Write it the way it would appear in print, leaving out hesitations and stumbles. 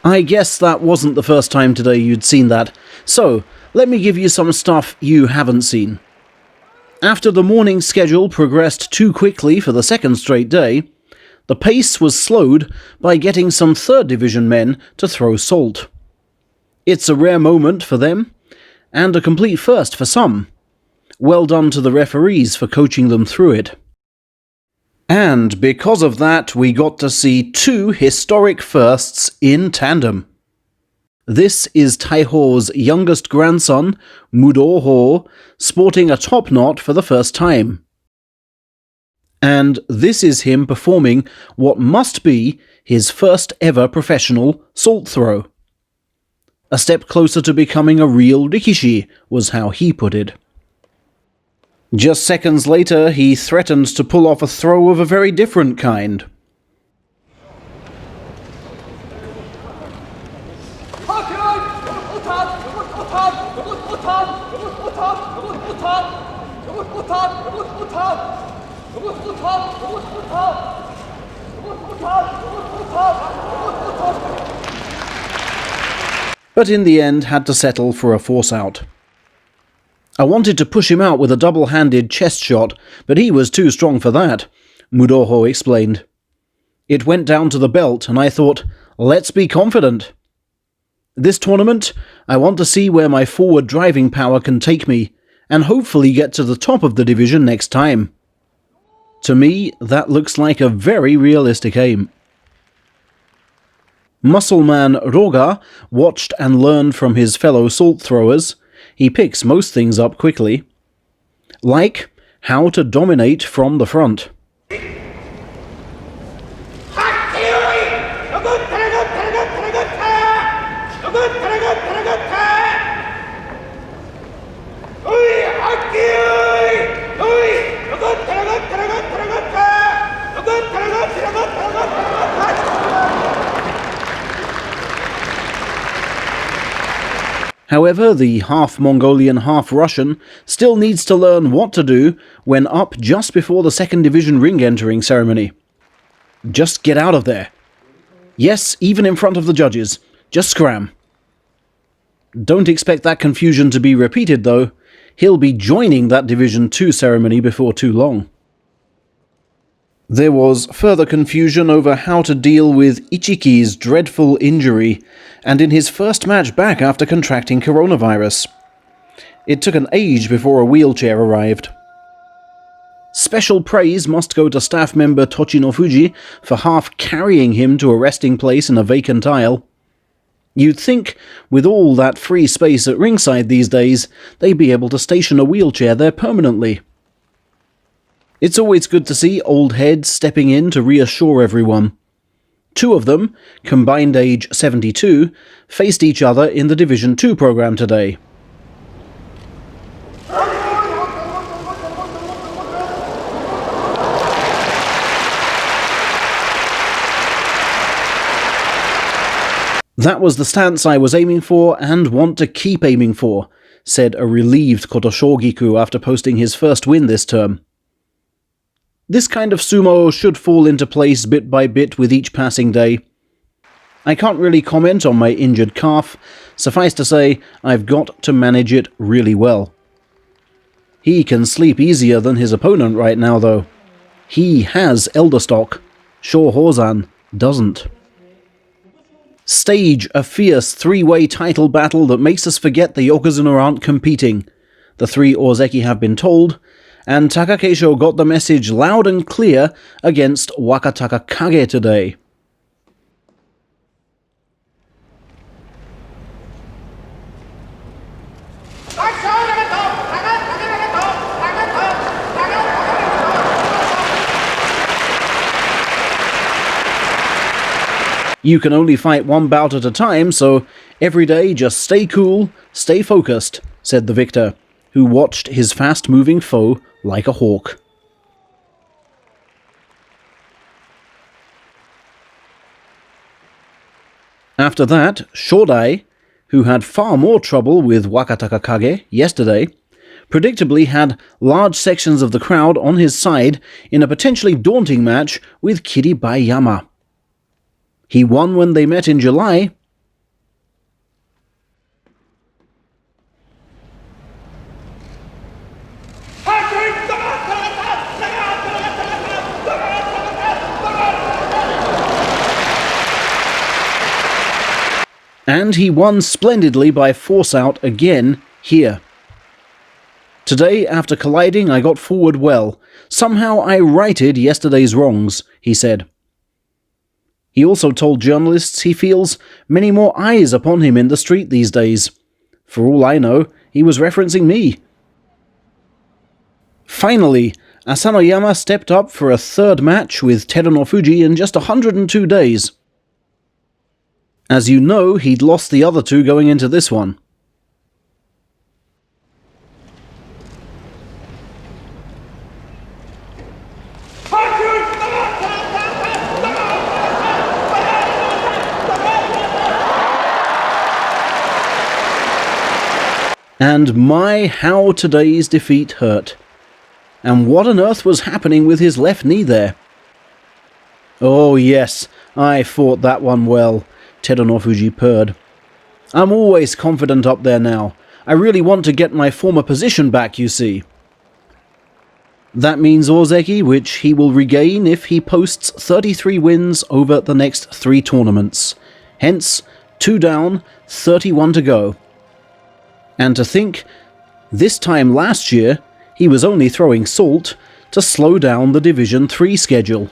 I guess that wasn't the first time today you'd seen that, so let me give you some stuff you haven't seen. After the morning schedule progressed too quickly for the second straight day, the pace was slowed by getting some 3rd Division men to throw salt. It's a rare moment for them, and a complete first for some. Well done to the referees for coaching them through it. And because of that, we got to see 2 historic firsts in tandem. This is Taiho's youngest grandson, Mudoho, sporting a top knot for the first time. And this is him performing what must be his first ever professional salt throw. A step closer to becoming a real rikishi, was how he put it. Just seconds later, he threatened to pull off a throw of a very different kind. But in the end had to settle for a force out. I wanted to push him out with a double-handed chest shot, but he was too strong for that, Mudoho explained. It went down to the belt, and I thought, let's be confident. This tournament, I want to see where my forward driving power can take me, and hopefully get to the top of the division next time. To me, that looks like a very realistic aim. Muscleman Roga watched and learned from his fellow salt throwers. He picks most things up quickly. Like how to dominate from the front. However, the half-Mongolian, half-Russian still needs to learn what to do when up just before the 2nd Division ring entering ceremony. Just get out of there. Yes, even in front of the judges. Just scram. Don't expect that confusion to be repeated, though. He'll be joining that Division 2 ceremony before too long. There was further confusion over how to deal with Ichiki's dreadful injury, and in his first match back after contracting coronavirus. It took an age before a wheelchair arrived. Special praise must go to staff member Tochino Fuji for half carrying him to a resting place in a vacant aisle. You'd think, with all that free space at ringside these days, they'd be able to station a wheelchair there permanently. It's always good to see old heads stepping in to reassure everyone. 2 of them, combined age 72, faced each other in the Division 2 program today. That was the stance I was aiming for and want to keep aiming for, said a relieved Kotoshogiku after posting his first win this term. This kind of sumo should fall into place bit by bit with each passing day. I can't really comment on my injured calf. Suffice to say, I've got to manage it really well. He can sleep easier than his opponent right now, though. He has elder stock. Shohozan doesn't. Stage a fierce 3-way title battle that makes us forget the Yokozuna aren't competing. The 3 Ozeki have been told, and Takakeisho got the message loud and clear against Wakataka Kage today. You can only fight one bout at a time, so every day just stay cool, stay focused, said the victor, who watched his fast-moving foe like a hawk. After that, Shodai, who had far more trouble with Wakatakakage yesterday, predictably had large sections of the crowd on his side in a potentially daunting match with Kiribayama. He won when they met in July. And he won splendidly by force out again here. Today, after colliding, I got forward well. Somehow I righted yesterday's wrongs, he said. He also told journalists he feels many more eyes upon him in the street these days. For all I know, he was referencing me. Finally, Asanoyama stepped up for a third match with Terunofuji in just 102 days. As you know, he'd lost the other two going into this one. And my, how today's defeat hurt. And what on earth was happening with his left knee there? Oh yes, I fought that one well, Terunofuji purred. I'm always confident up there now. I really want to get my former position back, you see. That means Ozeki, which he will regain if he posts 33 wins over the next 3 tournaments. Hence, 2 down, 31 to go. And to think, this time last year, he was only throwing salt to slow down the Division 3 schedule.